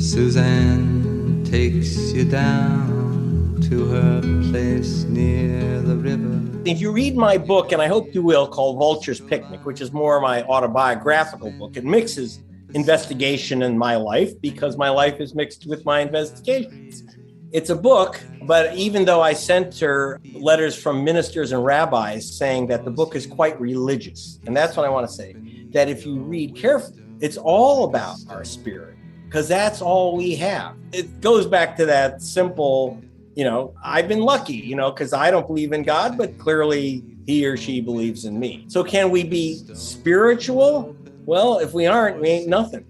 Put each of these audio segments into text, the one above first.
Suzanne takes you down to her place near the river. If you read my book, and I hope you will, called Vulture's Picnic, which is more my autobiographical book, it mixes investigation and my life because my life is mixed with my investigations. It's a book, but even though I sent her letters from ministers and rabbis saying that the book is quite religious, and that's what I want to say, that if you read carefully, it's all about our spirit, because that's all we have. It goes back to that simple, I've been lucky, because I don't believe in God, but clearly he or she believes in me. So can we be spiritual? Well, if we aren't, we ain't nothing.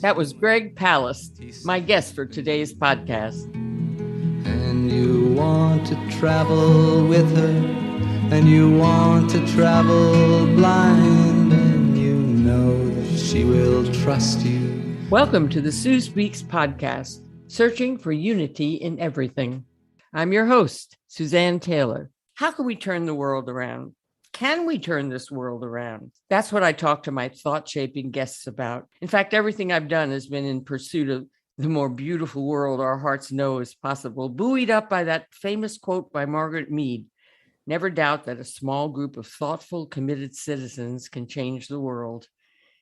That was Greg PALAST, my guest for today's podcast. And you want to travel with her, and you want to travel blind, and you know that she will trust you. Welcome to the Sue Speaks podcast, searching for unity in everything. I'm your host, Suzanne Taylor. How can we turn the world around? Can we turn this world around? That's what I talk to my thought-shaping guests about. In fact, everything I've done has been in pursuit of the more beautiful world our hearts know is possible, buoyed up by that famous quote by Margaret Mead, "Never doubt that a small group of thoughtful, committed citizens can change the world.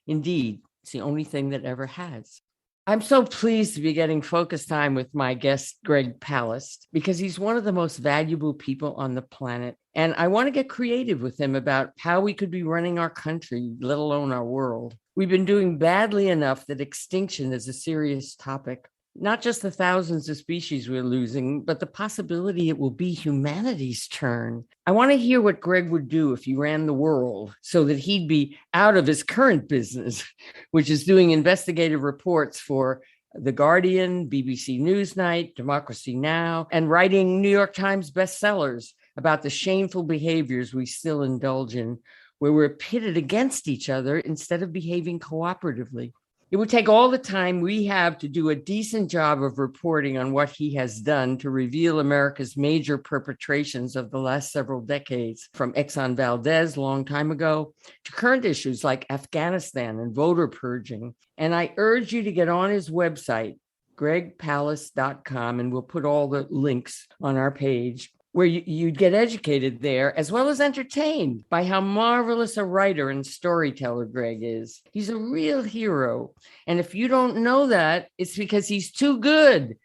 Indeed, it's the only thing that ever has." I'm so pleased to be getting focus time with my guest, Greg PALAST, because he's one of the most valuable people on the planet. And I want to get creative with him about how we could be running our country, let alone our world. We've been doing badly enough that extinction is a serious topic. Not just the thousands of species we're losing, but the possibility it will be humanity's turn. I want to hear what Greg would do if he ran the world so that he'd be out of his current business, which is doing investigative reports for The Guardian, BBC Newsnight, Democracy Now!, and writing New York Times bestsellers about the shameful behaviors we still indulge in, where we're pitted against each other instead of behaving cooperatively. It would take all the time we have to do a decent job of reporting on what he has done to reveal America's major perpetrations of the last several decades, from Exxon Valdez a long time ago to current issues like Afghanistan and voter purging. And I urge you to get on his website, gregpalast.com, and we'll put all the links on our page, where you'd get educated there, as well as entertained by how marvelous a writer and storyteller Greg is. He's a real hero. And if you don't know that, it's because he's too good,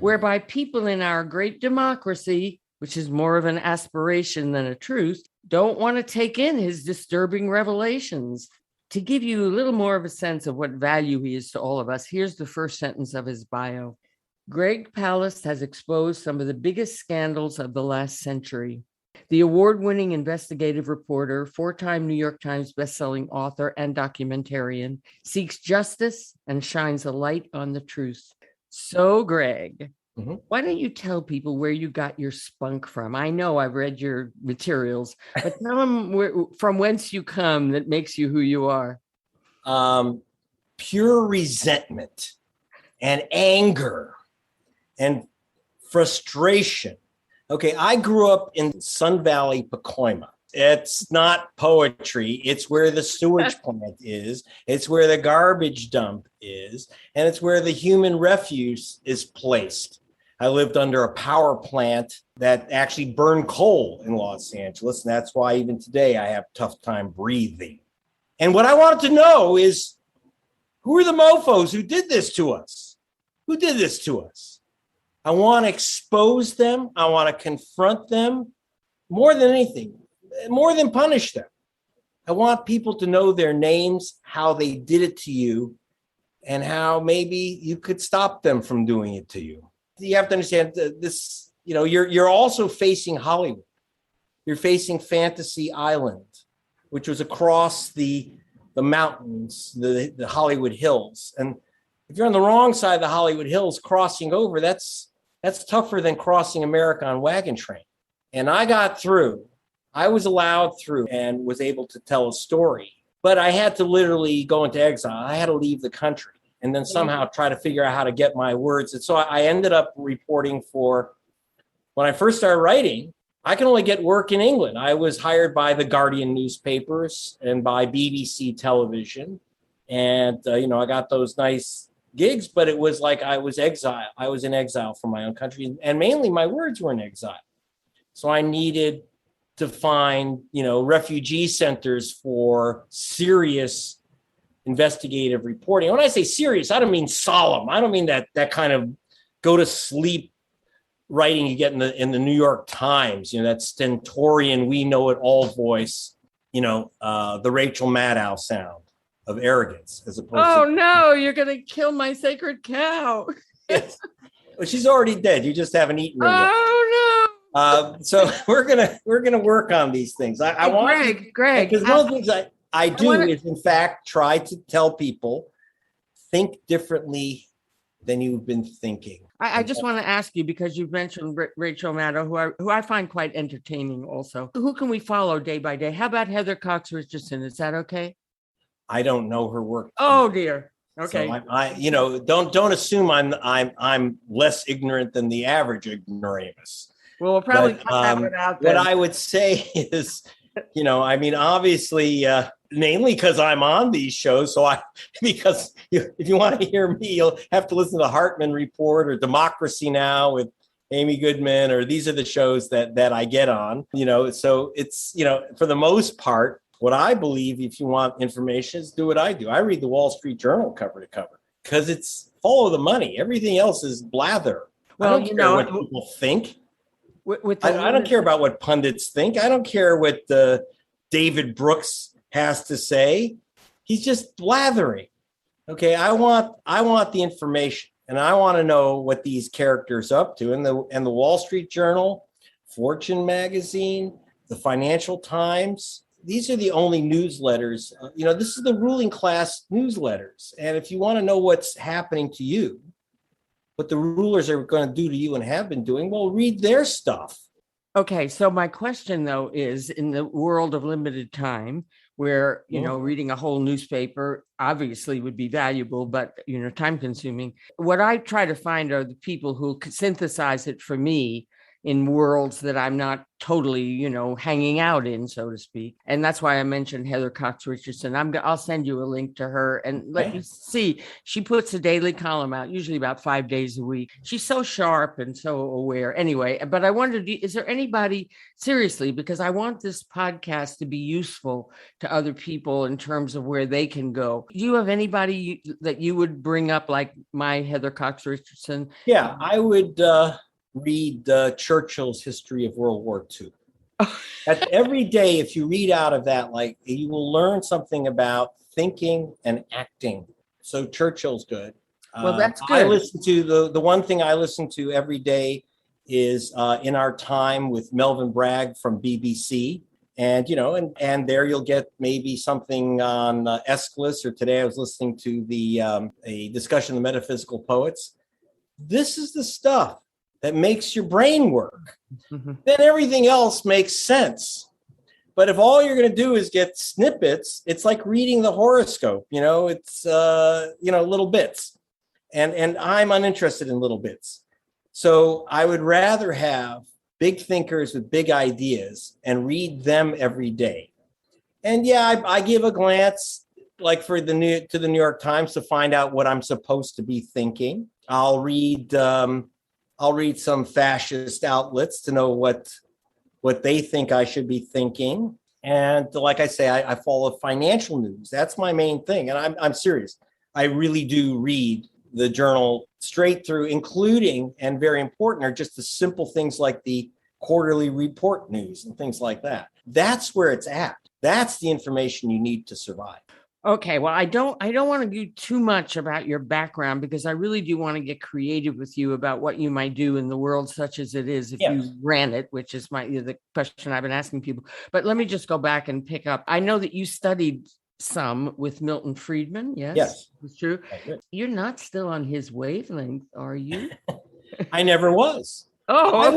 whereby people in our great democracy, which is more of an aspiration than a truth, don't want to take in his disturbing revelations. To give you a little more of a sense of what value he is to all of us, here's the first sentence of his bio. Greg PALAST has exposed some of the biggest scandals of the last century. The award-winning investigative reporter, four-time New York Times bestselling author and documentarian, seeks justice and shines a light on the truth. So, Greg, why don't you tell people where you got your spunk from? I know I've read your materials, but tell them from whence you come that makes you who you are. Pure resentment and anger and frustration. Okay, I grew up in Sun Valley, Pacoima. It's not poetry. It's where the sewage plant is. It's where the garbage dump is. And it's where the human refuse is placed. I lived under a power plant that actually burned coal in Los Angeles. And that's why even today I have a tough time breathing. And what I wanted to know is, who are the mofos who did this to us? Who did this to us? I want to expose them. I want to confront them more than anything, more than punish them. I want people to know their names, how they did it to you, and how maybe you could stop them from doing it to you. You have to understand this, you're also facing Hollywood. You're facing Fantasy Island, which was across the mountains, the Hollywood Hills. And if you're on the wrong side of the Hollywood Hills crossing over, that's tougher than crossing America on wagon train. And I got through. I was allowed through and was able to tell a story. But I had to literally go into exile. I had to leave the country and then somehow try to figure out how to get my words. And so I ended up reporting for, when I first started writing, I can only get work in England. I was hired by the Guardian newspapers and by BBC television. And, I got those nice gigs, but it was like I was in exile from my own country, and mainly my words were in exile. So I needed to find, refugee centers for serious investigative reporting. When I say serious, I don't mean solemn. I don't mean that kind of go to sleep writing you get in the New York Times, that stentorian, we know it all voice, the Rachel Maddow sound of arrogance, as opposed Oh, to. no, you're going to kill my sacred cow. Yes. Well, she's already dead. You just haven't eaten her yet. Oh, no. So we're gonna work on these things. I want Greg, because one of the things I do is, in fact, try to tell people, think differently than you've been thinking. I just want to ask you, because you've mentioned Rachel Maddow, who I find quite entertaining also. Who can we follow day by day? How about Heather Cox Richardson? Is that okay? I don't know her work. Oh, dear. Okay. So I don't assume I'm less ignorant than the average ignoramus. Well, we'll probably cut that one out then. What I would say is, obviously, mainly because I'm on these shows. Because if you want to hear me, you'll have to listen to Hartman Report or Democracy Now! With Amy Goodman, or these are the shows that I get on, so it's, for the most part, what I believe, if you want information, is do what I do. I read the Wall Street Journal cover to cover because it's follow the money. Everything else is blather. Well, I don't care what people think. I don't care about what pundits think. I don't care what David Brooks has to say. He's just blathering. Okay, I want the information, and I want to know what these characters are up to. And the Wall Street Journal, Fortune magazine, the Financial Times. These are the only newsletters. This is the ruling class newsletters. And if you want to know what's happening to you, what the rulers are going to do to you and have been doing, well, read their stuff. Okay, so my question, though, is in the world of limited time, where, reading a whole newspaper obviously would be valuable, but, time consuming. What I try to find are the people who synthesize it for me in worlds that I'm not totally, hanging out in, so to speak. And that's why I mentioned Heather Cox Richardson. I'll send you a link to her and let you see. She puts a daily column out, usually about 5 days a week. She's so sharp and so aware. Anyway, but I wondered, is there anybody, seriously, because I want this podcast to be useful to other people in terms of where they can go. Do you have anybody that you would bring up, like my Heather Cox Richardson? Yeah, I would read Churchill's History of World War II. Every day, if you read out of that, you will learn something about thinking and acting. So Churchill's good. Well, that's good. I listen to the one thing I listen to every day is In Our Time with Melvin Bragg from BBC. And, and there you'll get maybe something on Aeschylus, or today I was listening to a discussion of the metaphysical poets. This is the stuff that makes your brain work. Mm-hmm. Then everything else makes sense. But if all you're going to do is get snippets, it's like reading the horoscope. It's little bits, and I'm uninterested in little bits. So I would rather have big thinkers with big ideas and read them every day. And yeah, I give a glance, like to the New York Times, to find out what I'm supposed to be thinking. I'll read some fascist outlets to know what they think I should be thinking. And like I say, I follow financial news. That's my main thing. And I'm serious. I really do read the journal straight through, including, and very important, are just the simple things like the quarterly report news and things like that. That's where it's at. That's the information you need to survive. Okay, well, I don't want to do too much about your background, because I really do want to get creative with you about what you might do in the world such as it is if you ran it, which is the question I've been asking people. But let me just go back and pick up. I know that you studied some with Milton Friedman. Yes, it's true. You're not still on his wavelength, are you? I never was. Oh,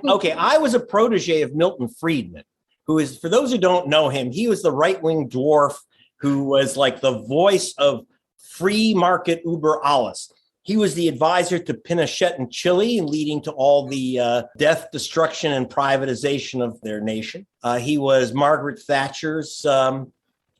okay. I was a protege of Milton Friedman, who is, for those who don't know him, he was the right-wing dwarf who was like the voice of free market uber alles. He was the advisor to Pinochet in Chile, and leading to all the death, destruction, and privatization of their nation. He was Margaret Thatcher's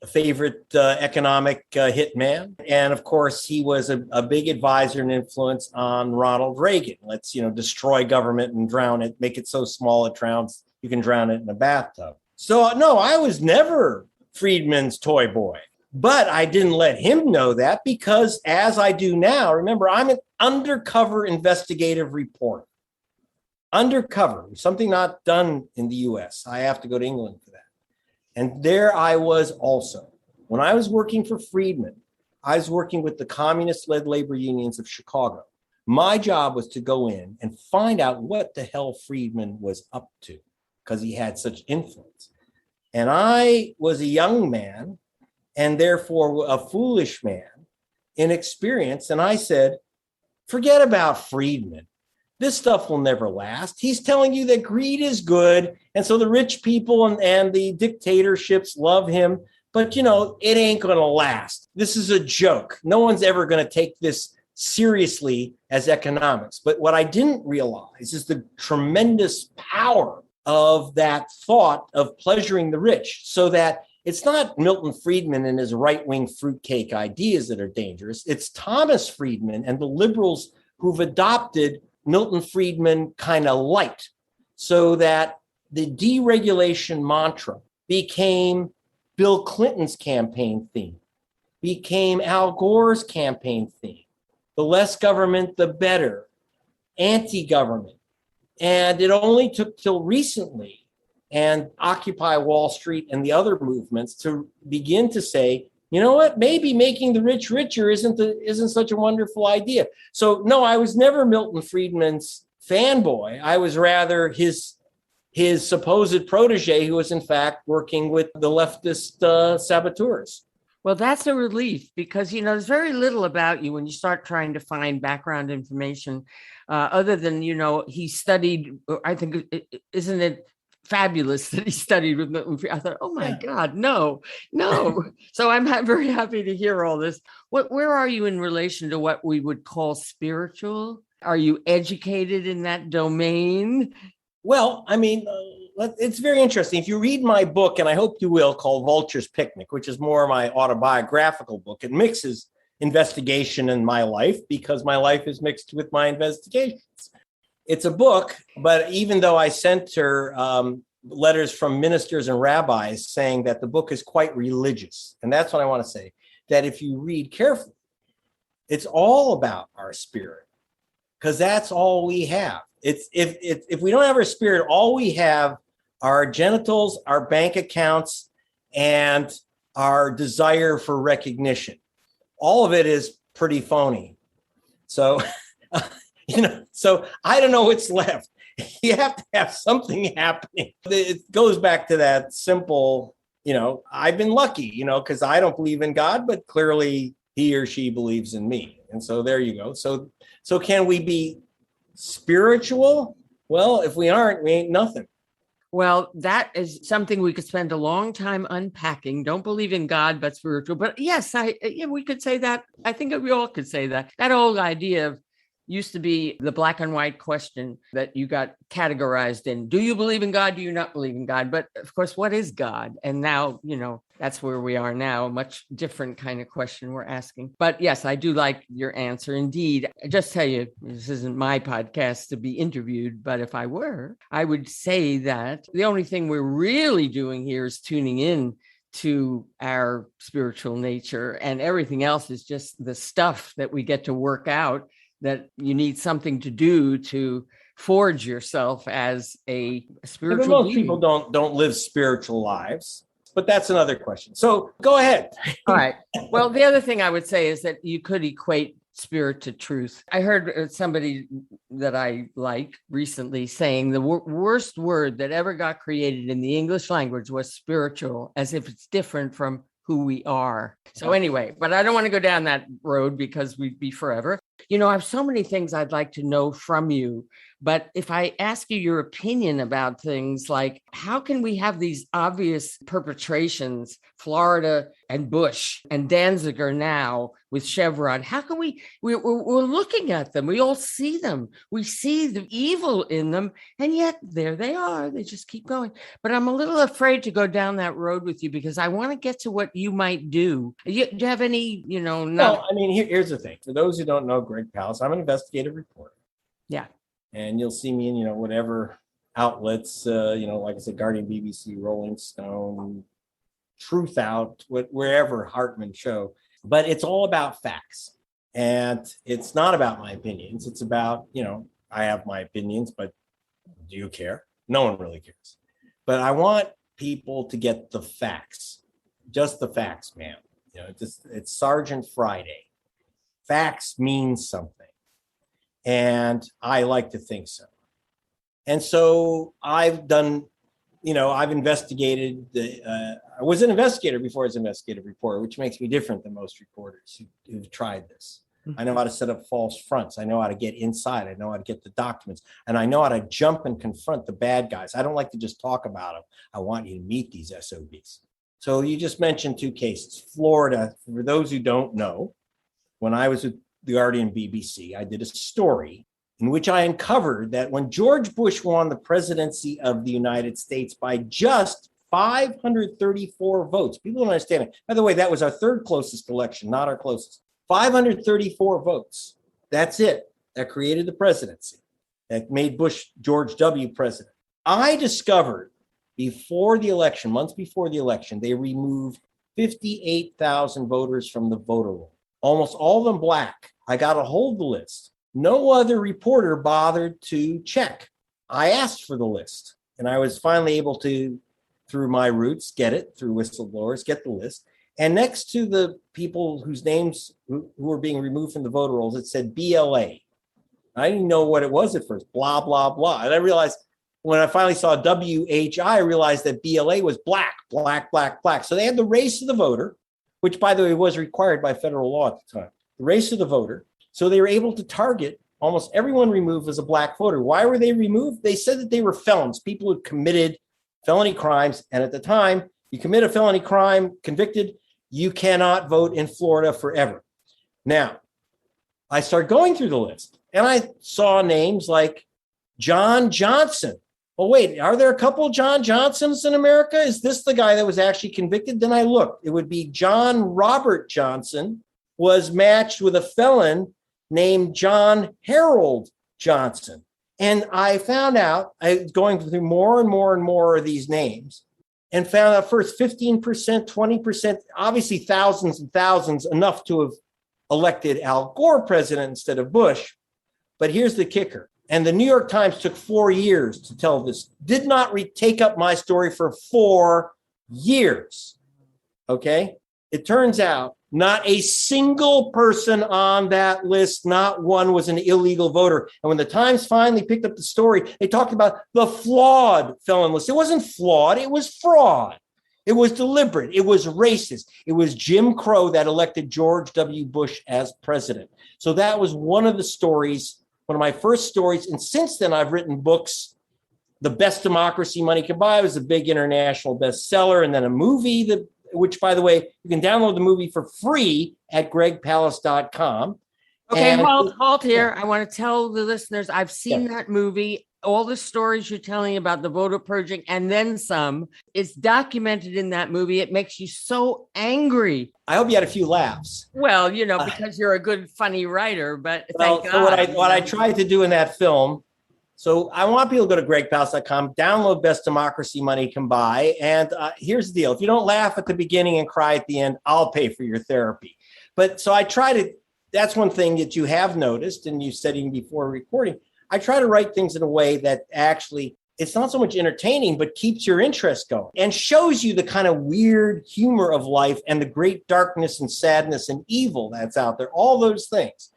favorite economic hitman. And of course, he was a big advisor and influence on Ronald Reagan. Let's, destroy government and drown it, make it so small it drowns, you can drown it in a bathtub. So no, I was never Friedman's toy boy, but I didn't let him know that because as I do now, remember, I'm an undercover investigative reporter. Undercover, something not done in the US. I have to go to England for that. And there I was also. When I was working for Friedman, I was working with the communist-led labor unions of Chicago. My job was to go in and find out what the hell Friedman was up to because he had such influence. And I was a young man and therefore a foolish man, inexperienced. And I said, forget about Friedman. This stuff will never last. He's telling you that greed is good. And so the rich people and the dictatorships love him. But, it ain't going to last. This is a joke. No one's ever going to take this seriously as economics. But what I didn't realize is the tremendous power of that thought of pleasuring the rich, so that it's not Milton Friedman and his right-wing fruitcake ideas that are dangerous. It's Thomas Friedman and the liberals who've adopted Milton Friedman kind of light, so that the deregulation mantra became Bill Clinton's campaign theme, became Al Gore's campaign theme. The less government, the better, anti-government. And it only took till recently and Occupy Wall Street and the other movements to begin to say, you know what, maybe making the rich richer isn't such a wonderful idea. So no, I was never Milton Friedman's fanboy. I was rather his supposed protege who was in fact working with the leftist saboteurs. Well, that's a relief because, there's very little about you when you start trying to find background information other than, he studied, I think, isn't it fabulous that he studied with Milton Friedman? I thought, oh my God, no. So I'm very happy to hear all this. Where are you in relation to what we would call spiritual? Are you educated in that domain? Well, it's very interesting. If you read my book, and I hope you will, called Vulture's Picnic, which is more my autobiographical book, it mixes investigation in my life because my life is mixed with my investigations. It's a book, but even though I sent her letters from ministers and rabbis saying that the book is quite religious, and that's what I want to say, that if you read carefully, it's all about our spirit, because that's all we have. It's if we don't have our spirit, all we have are our genitals, our bank accounts, and our desire for recognition. All of it is pretty phony. So, so I don't know what's left. You have to have something happening. It goes back to that simple, I've been lucky, because I don't believe in God, but clearly he or she believes in me. And so there you go. So can we be spiritual? Well, if we aren't, we ain't nothing. Well, that is something we could spend a long time unpacking. Don't believe in God, but spiritual. But yes, we could say that. I think we all could say that. That old idea used to be the black and white question that you got categorized in. Do you believe in God? Do you not believe in God? But of course, what is God? And now, that's where we are now, a much different kind of question we're asking. But yes, I do like your answer. Indeed, I just tell you, this isn't my podcast to be interviewed, but if I were, I would say that the only thing we're really doing here is tuning in to our spiritual nature, and everything else is just the stuff that we get to work out, that you need something to do to forge yourself as a spiritual being. Most people don't live spiritual lives, but that's another question. So go ahead. All right. Well, the other thing I would say is that you could equate spirit to truth. I heard somebody that I like recently saying the worst word that ever got created in the English language was spiritual, as if it's different from who we are. So anyway, but I don't want to go down that road because we'd be forever. I have so many things I'd like to know from you, but if I ask you your opinion about things like how can we have these obvious perpetrations, Florida and Bush and Danziger now with Chevron. How can we're looking at them. We all see them. We see the evil in them. And yet there they are. They just keep going. But I'm a little afraid to go down that road with you because I want to get to what you might do. Do you have any, Well, I mean, here's the thing. For those who don't know Greg Palast, I'm an investigative reporter. Yeah. And you'll see me in, whatever outlets, like I said, Guardian, BBC, Rolling Stone, Truth Out, wherever Hartman show. But it's all about facts. And it's not about my opinions. It's about, I have my opinions, but do you care? No one really cares. But I want people to get the facts, just the facts, man. It's Sergeant Friday. Facts mean something. And I like to think so. And so I've done, I've investigated. I was an investigator before I was an investigative reporter, which makes me different than most reporters who've tried this. I know how to set up false fronts. I know how to get inside. I know how to get the documents. And I know how to jump and confront the bad guys. I don't like to just talk about them. I want you to meet these SOBs. So you just mentioned two cases. Florida, for those who don't know, when I was with the Guardian BBC, I did a story in which I uncovered that when George Bush won the presidency of the United States by just 534 votes, people don't understand it. By the way, that was our third closest election, not our closest. 534 votes. That's it. That created the presidency. That made George W. president. I discovered before the election, months before the election, they removed 58,000 voters from the voter roll. Almost all of them black. I got a hold of the list. No other reporter bothered to check. I asked for the list, and I was finally able to, through my roots, get it, through whistleblowers, get the list. And next to the people whose names who were being removed from the voter rolls, it said BLA. I didn't know what it was at first, blah, blah, blah. And I realized when I finally saw WHI, I realized that BLA was black, black, black, black. So they had the race of the voter, which, by the way, was required by federal law at the time, the race of the voter. So they were able to target almost everyone removed as a black voter. Why were they removed? They said that they were felons, people who committed felony crimes. And at the time, you commit a felony crime, convicted, you cannot vote in Florida forever. Now, I started going through the list, and I saw names like John Johnson. Oh, wait, are there a couple John Johnsons in America? Is this the guy that was actually convicted? Then I looked. It would be John Robert Johnson was matched with a felon named John Harold Johnson. And I found out, I was going through more and more and more of these names, and found out first 15%, 20%, obviously thousands and thousands, enough to have elected Al Gore president instead of Bush. But here's the kicker. And the New York Times took 4 years to tell this, did not take up my story for 4 years. Okay? It turns out not a single person on that list, not one, was an illegal voter. And when the Times finally picked up the story, they talked about the flawed felon list. It wasn't flawed, it was fraud. It was deliberate. It was racist. It was Jim Crow that elected George W. Bush as president. So that was one of the stories, one of my first stories. And since then, I've written books. The Best Democracy Money Can Buy was a big international bestseller. And then a movie, which, by the way, you can download the movie for free at gregpalast.com. Okay, halt here. I want to tell the listeners, I've seen that movie. All the stories you're telling about the voter purging and then some, it's documented in that movie. It makes you so angry. I hope you had a few laughs. Well, because you're a good, funny writer, but thank God. So what I tried to do in that film, so I want people to go to gregpalast.com, download Best Democracy Money Can Buy. And here's the deal. If you don't laugh at the beginning and cry at the end, I'll pay for your therapy. But so I try to, that's one thing that you have noticed, and you said even before recording, I try to write things in a way that actually, it's not so much entertaining, but keeps your interest going and shows you the kind of weird humor of life and the great darkness and sadness and evil that's out there, all those things.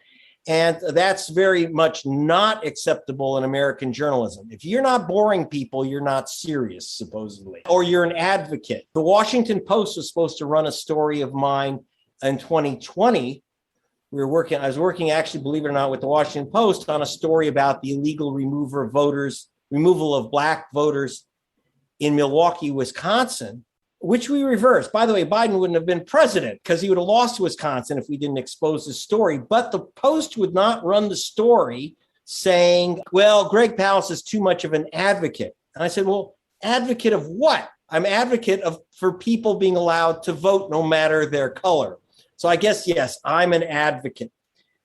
And that's very much not acceptable in American journalism. If you're not boring people, you're not serious, supposedly, or you're an advocate. The Washington Post was supposed to run a story of mine in 2020. I was working actually, believe it or not, with the Washington Post on a story about the illegal removal of black voters in Milwaukee, Wisconsin. which we reversed. By the way, Biden wouldn't have been president because he would have lost to Wisconsin if we didn't expose the story. But the Post would not run the story saying, well, Greg Palast is too much of an advocate. And I said, well, advocate of what? I'm advocate for people being allowed to vote no matter their color. So I guess, yes, I'm an advocate.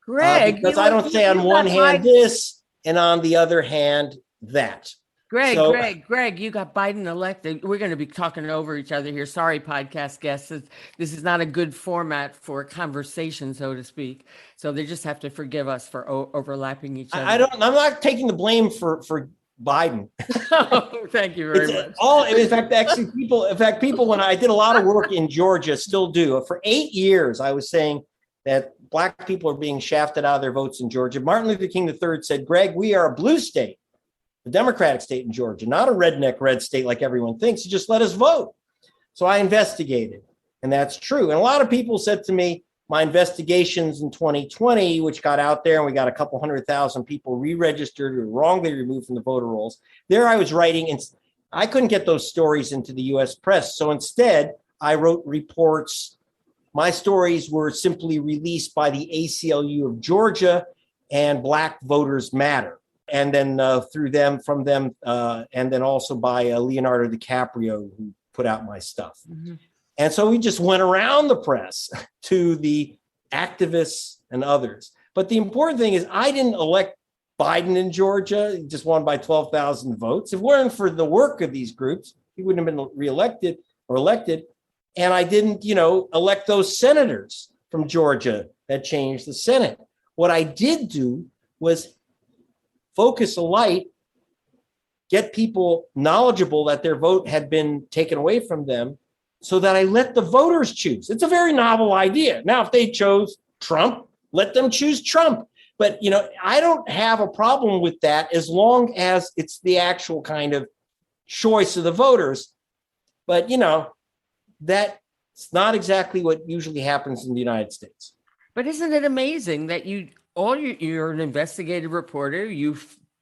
Greg, because I don't say on one hand this and on the other hand that. Greg, you got Biden elected. We're going to be talking over each other here. Sorry, podcast guests. This is not a good format for a conversation, so to speak. So they just have to forgive us for overlapping each other. I'm not taking the blame for Biden. Oh, thank you very much. In fact, people, when I did a lot of work in Georgia, still do. For 8 years, I was saying that Black people are being shafted out of their votes in Georgia. Martin Luther King III said, Greg, we are a blue state. The Democratic state in Georgia, not a redneck red state like everyone thinks. You just let us vote. So I investigated, and that's true. And a lot of people said to me, my investigations in 2020, which got out there and we got a couple 100,000 people re-registered or wrongly removed from the voter rolls. There I was writing, and I couldn't get those stories into the US press. So instead, I wrote reports. My stories were simply released by the ACLU of Georgia and Black Voters Matter. And then from them, and then also by Leonardo DiCaprio, who put out my stuff. Mm-hmm. And so we just went around the press to the activists and others. But the important thing is I didn't elect Biden in Georgia. He just won by 12,000 votes. If it weren't for the work of these groups, he wouldn't have been reelected or elected. And I didn't, elect those senators from Georgia that changed the Senate. What I did do was focus a light, get people knowledgeable that their vote had been taken away from them so that I let the voters choose. It's a very novel idea. Now, if they chose Trump, let them choose Trump. But, I don't have a problem with that as long as it's the actual kind of choice of the voters. But, that's not exactly what usually happens in the United States. But isn't it amazing that you're an investigative reporter, you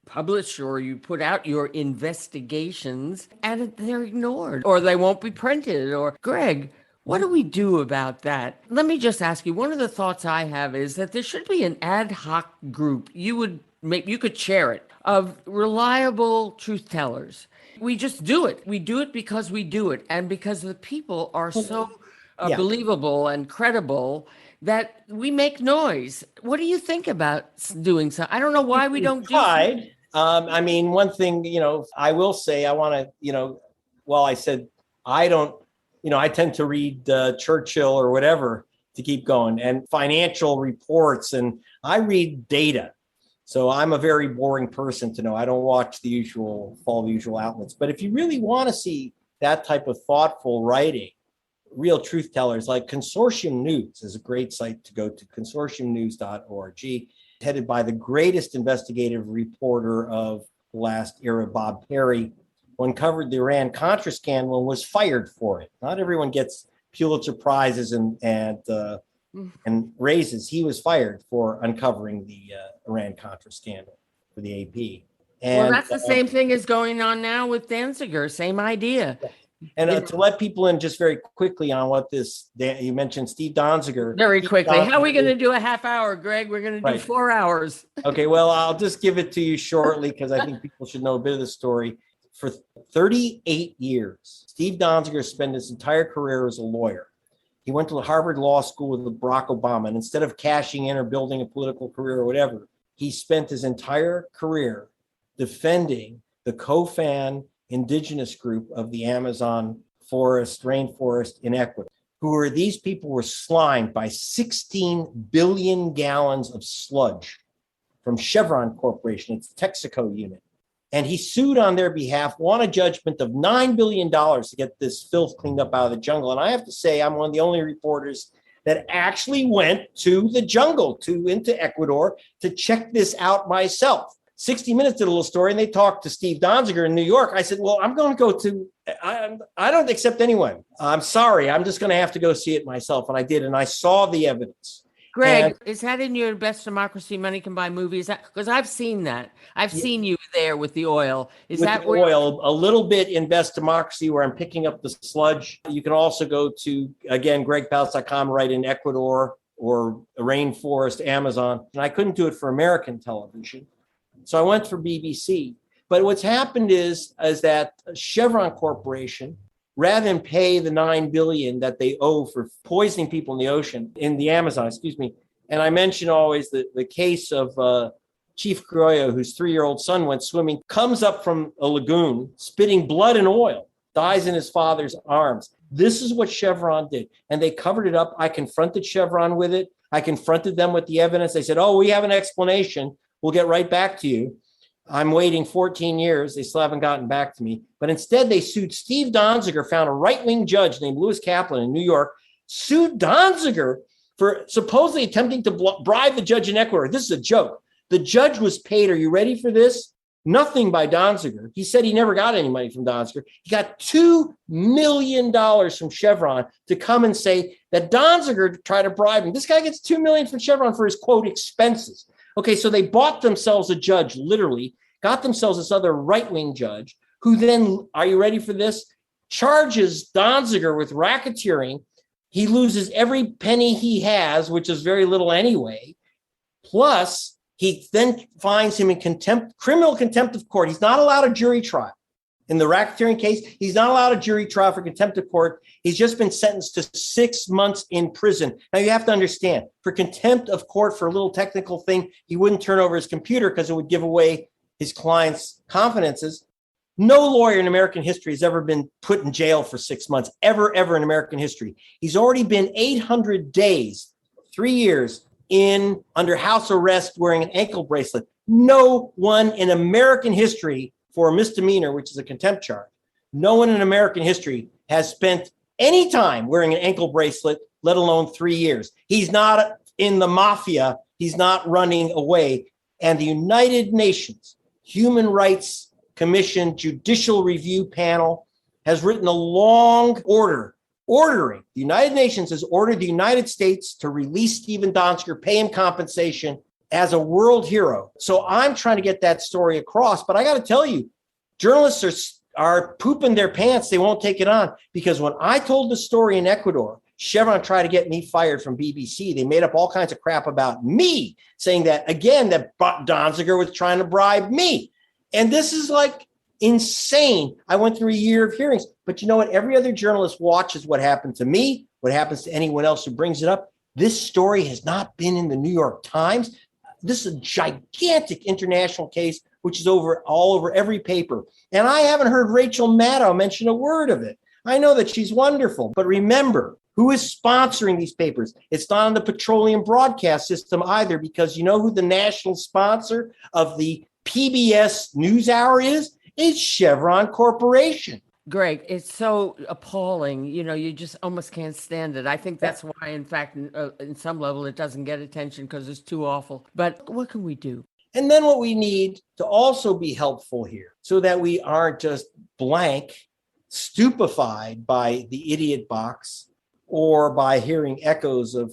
publish or you put out your investigations and they're ignored or they won't be printed? Or Greg, what do we do about that? Let me just ask you, one of the thoughts I have is that there should be an ad hoc group. You could chair it, of reliable truth tellers. We just do it. We do it because we do it. And because the people are so believable and credible that we make noise. What do you think about doing so? I don't know why we don't do it. One thing, I will say, I want to, I said, I don't, I tend to read Churchill or whatever to keep going and financial reports, and I read data. So I'm a very boring person to know. I don't watch follow the usual outlets. But if you really want to see that type of thoughtful writing, real truth tellers, like Consortium News is a great site to go to, consortiumnews.org, headed by the greatest investigative reporter of the last era, Bob Perry, who uncovered the Iran-Contra scandal and was fired for it. Not everyone gets Pulitzer Prizes and raises. He was fired for uncovering the Iran-Contra scandal for the AP. And, that's the same thing as going on now with Danziger, same idea. And to let people in just very quickly on what you mentioned Steve Danziger. Very quickly. How are we going to do a half hour, Greg? We're going to do 4 hours. Okay, well, I'll just give it to you shortly because I think people should know a bit of the story. For 38 years, Steve Danziger spent his entire career as a lawyer. He went to the Harvard Law School with Barack Obama, and instead of cashing in or building a political career or whatever, he spent his entire career defending the Cohen indigenous group of the Amazon rainforest in Ecuador, these people were slimed by 16 billion gallons of sludge from Chevron Corporation, its Texaco unit. And he sued on their behalf, won a judgment of $9 billion to get this filth cleaned up out of the jungle. And I have to say, I'm one of the only reporters that actually went to the jungle, into Ecuador, to check this out myself. 60 Minutes did a little story, and they talked to Steve Danziger in New York. I said, well, I'm going to go I don't accept anyone. I'm sorry. I'm just going to have to go see it myself. And I did. And I saw the evidence. Greg, And is that in your Best Democracy Money Can Buy movie? Is that because I've seen that? I've Yeah. seen you there with the oil. Is with that the where? oil, a little bit in Best Democracy where I'm picking up the sludge. You can also go to, again, gregpalast.com, right in Ecuador or rainforest, Amazon. And I couldn't do it for American television. So I went for BBC. But what's happened is that Chevron Corporation, rather than pay the $9 billion that they owe for poisoning people in the ocean, in the Amazon, and I mention always the case of Chief Criollo, whose 3-year-old son went swimming, comes up from a lagoon, spitting blood and oil, dies in his father's arms. This is what Chevron did. And they covered it up. I confronted Chevron with it. I confronted them with the evidence. They said, oh, we have an explanation. We'll get right back to you. I'm waiting 14 years. They still haven't gotten back to me. But instead, they sued Steve Donziger, found a right-wing judge named Louis Kaplan in New York, sued Donziger for supposedly attempting to bribe the judge in Ecuador. This is a joke. The judge was paid, are you ready for this? Nothing by Donziger. He said he never got any money from Donziger. He got $2 million from Chevron to come and say that Donziger tried to bribe him. This guy gets $2 million from Chevron for his, quote, expenses. Okay, so they bought themselves a judge, literally, got themselves this other right-wing judge, who then, are you ready for this? Charges Donziger with racketeering. He loses every penny he has, which is very little anyway. Plus, he then finds him in criminal contempt of court. He's not allowed a jury trial. In the racketeering case, he's not allowed a jury trial for contempt of court. He's just been sentenced to 6 months in prison. Now, you have to understand, for contempt of court, for a little technical thing, he wouldn't turn over his computer because it would give away his client's confidences. No lawyer in American history has ever been put in jail for 6 months, ever in American history. He's already been 800 days, 3 years, under house arrest wearing an ankle bracelet. No one in American history for a misdemeanor, which is a contempt charge, no one in American history has spent any time wearing an ankle bracelet, let alone 3 years. He's not in the mafia. He's not running away. And the United Nations Human Rights Commission Judicial Review Panel has written a long order ordering, the United Nations has ordered the United States to release Stephen Donziger, pay him compensation as a world hero. So I'm trying to get that story across, but I got to tell you, journalists are pooping their pants. They won't take it on, because when I told the story in Ecuador, Chevron tried to get me fired from BBC. They made up all kinds of crap about me, saying that, again, that Donziger was trying to bribe me. And this is like insane. I went through a year of hearings, but you know what? Every other journalist watches what happened to me, what happens to anyone else who brings it up. This story has not been in the New York Times. This is a gigantic international case, which is all over every paper. And I haven't heard Rachel Maddow mention a word of it. I know that she's wonderful, but remember, who is sponsoring these papers? It's not on the petroleum broadcast system either, because you know who the national sponsor of the PBS NewsHour is? It's Chevron Corporation. Greg, it's so appalling. You know, you just almost can't stand it. I think that's why, in fact, in some level, it doesn't get attention because it's too awful. But what can we do? And then what we need to also be helpful here, so that we aren't just blank, stupefied by the idiot box or by hearing echoes of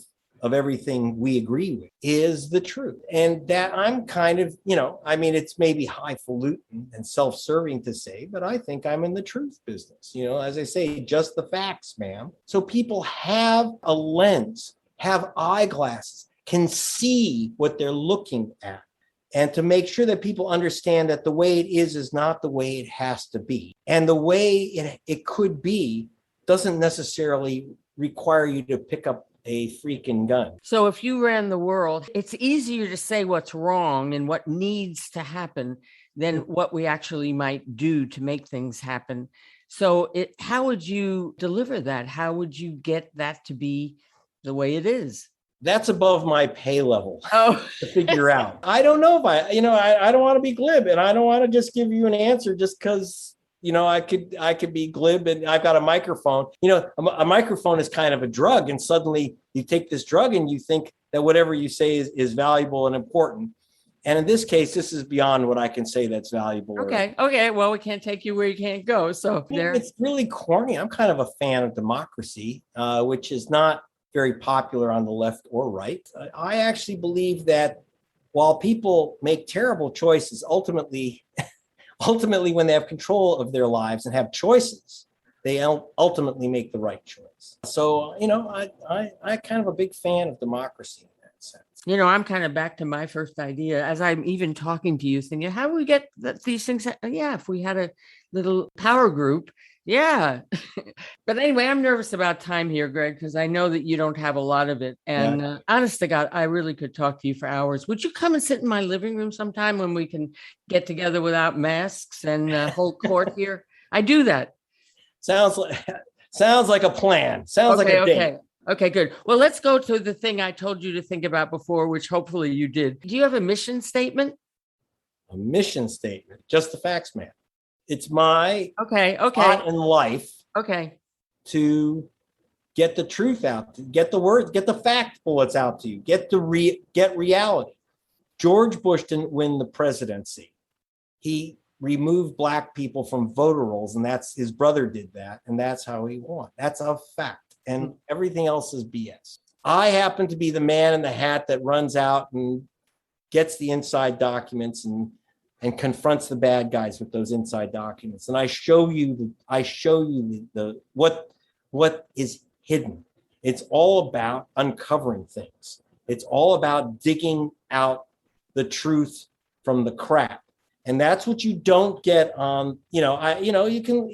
everything we agree with, is the truth. And that I'm kind of, it's maybe highfalutin and self-serving to say, but I think I'm in the truth business. As I say, just the facts, ma'am. So people have a lens, have eyeglasses, can see what they're looking at, and to make sure that people understand that the way it is not the way it has to be. And the way it could be doesn't necessarily require you to pick up a freaking gun. So if you ran the world, it's easier to say what's wrong and what needs to happen than what we actually might do to make things happen. So how would you deliver that? How would you get that to be the way it is? That's above my pay level to figure out. I don't know if I don't want to be glib, and I don't want to just give you an answer just because I could be glib, and I've got a microphone. A microphone is kind of a drug, and suddenly you take this drug and you think that whatever you say is valuable and important. And in this case, this is beyond what I can say that's valuable. Okay. Well, we can't take you where you can't go. So it's really corny. I'm kind of a fan of democracy, which is not very popular on the left or right. I actually believe that while people make terrible choices, ultimately, when they have control of their lives and have choices, they ultimately make the right choice. So, I kind of a big fan of democracy in that sense. I'm kind of back to my first idea as I'm even talking to you, thinking, how do we get these things? Yeah, if we had a little power group. Yeah. But anyway, I'm nervous about time here, Greg, because I know that you don't have a lot of it. And honest to God, I really could talk to you for hours. Would you come and sit in my living room sometime when we can get together without masks and hold court here? I do that. Sounds like a plan. Sounds like a date. Okay, good. Well, let's go to the thing I told you to think about before, which hopefully you did. Do you have a mission statement? A mission statement. Just the facts, man. It's my thought in life to get the truth out, get the fact bullets out to you, get reality. George Bush didn't win the presidency. He removed black people from voter rolls, and that's his brother did that, and that's how he won. That's a fact, and everything else is BS. I happen to be the man in the hat that runs out and gets the inside documents and confronts the bad guys with those inside documents. And I show you what is hidden. It's all about uncovering things. It's all about digging out the truth from the crap. And that's what you don't get on, you can,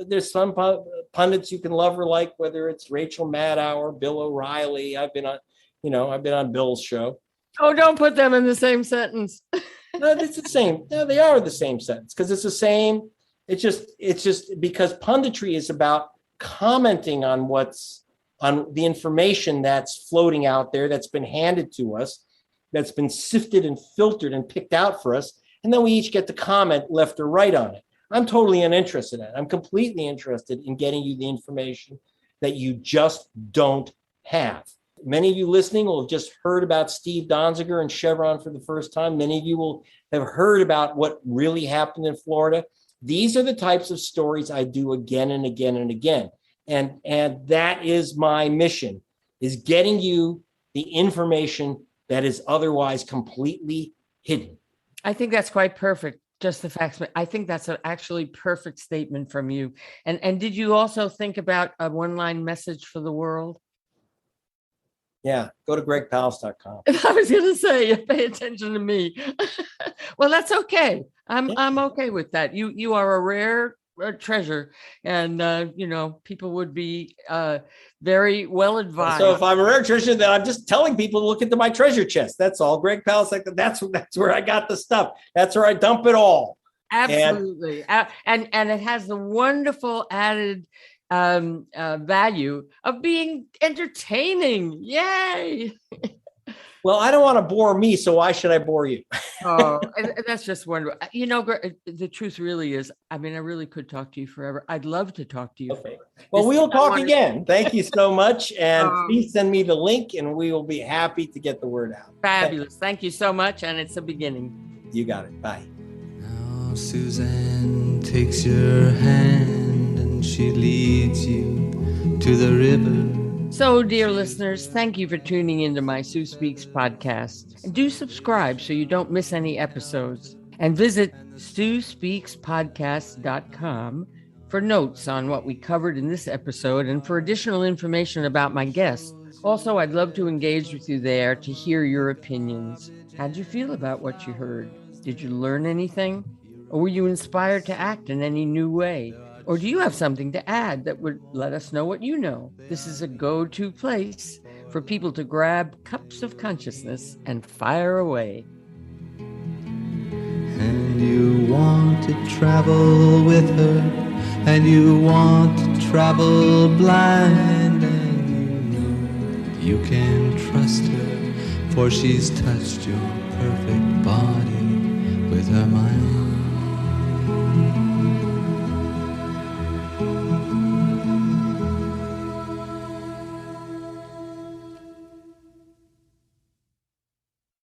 there's some pundits you can love or like, whether it's Rachel Maddow or Bill O'Reilly. I've been on Bill's show. Oh, don't put them in the same sentence. No, it's the same. No, they are the same sentence because it's the same. It's just because punditry is about commenting on the information that's floating out there, that's been handed to us, that's been sifted and filtered and picked out for us. And then we each get to comment left or right on it. I'm totally uninterested in it. I'm completely interested in getting you the information that you just don't have. Many of you listening will have just heard about Steve Donziger and Chevron for the first time. Many of you will have heard about what really happened in Florida. These are the types of stories I do again and again and again. And that is my mission, is getting you the information that is otherwise completely hidden. I think that's quite perfect. Just the facts. I think that's an actually perfect statement from you. And did you also think about a one-line message for the world? Yeah, go to gregpalast.com. I was going to say, pay attention to me. Well, that's okay. I'm okay with that. You are a rare treasure, and people would be very well advised. So if I'm a rare treasure, then I'm just telling people to look into my treasure chest. That's all. Greg Palast, that's where I got the stuff. That's where I dump it all. Absolutely, and it has the wonderful added value of being entertaining. Yay! Well, I don't want to bore me, so why should I bore you? Oh, that's just wonderful. The truth really is, I really could talk to you forever. I'd love to talk to you. Okay. Well, we'll talk again. Thank you so much. And please send me the link and we will be happy to get the word out. Fabulous. Thank you so much. And it's a beginning. You got it. Bye. Now Suzanne takes your hand and she leads you to the river. So, dear listeners, thank you for tuning into my Sue Speaks podcast. And do subscribe so you don't miss any episodes. And visit SueSpeaksPodcast.com for notes on what we covered in this episode and for additional information about my guests. Also, I'd love to engage with you there to hear your opinions. How did you feel about what you heard? Did you learn anything? Or were you inspired to act in any new way? Or do you have something to add that would let us know what you know? This is a go-to place for people to grab cups of consciousness and fire away. And you want to travel with her, and you want to travel blind, and you know you can trust her, for she's touched your perfect body with her mind.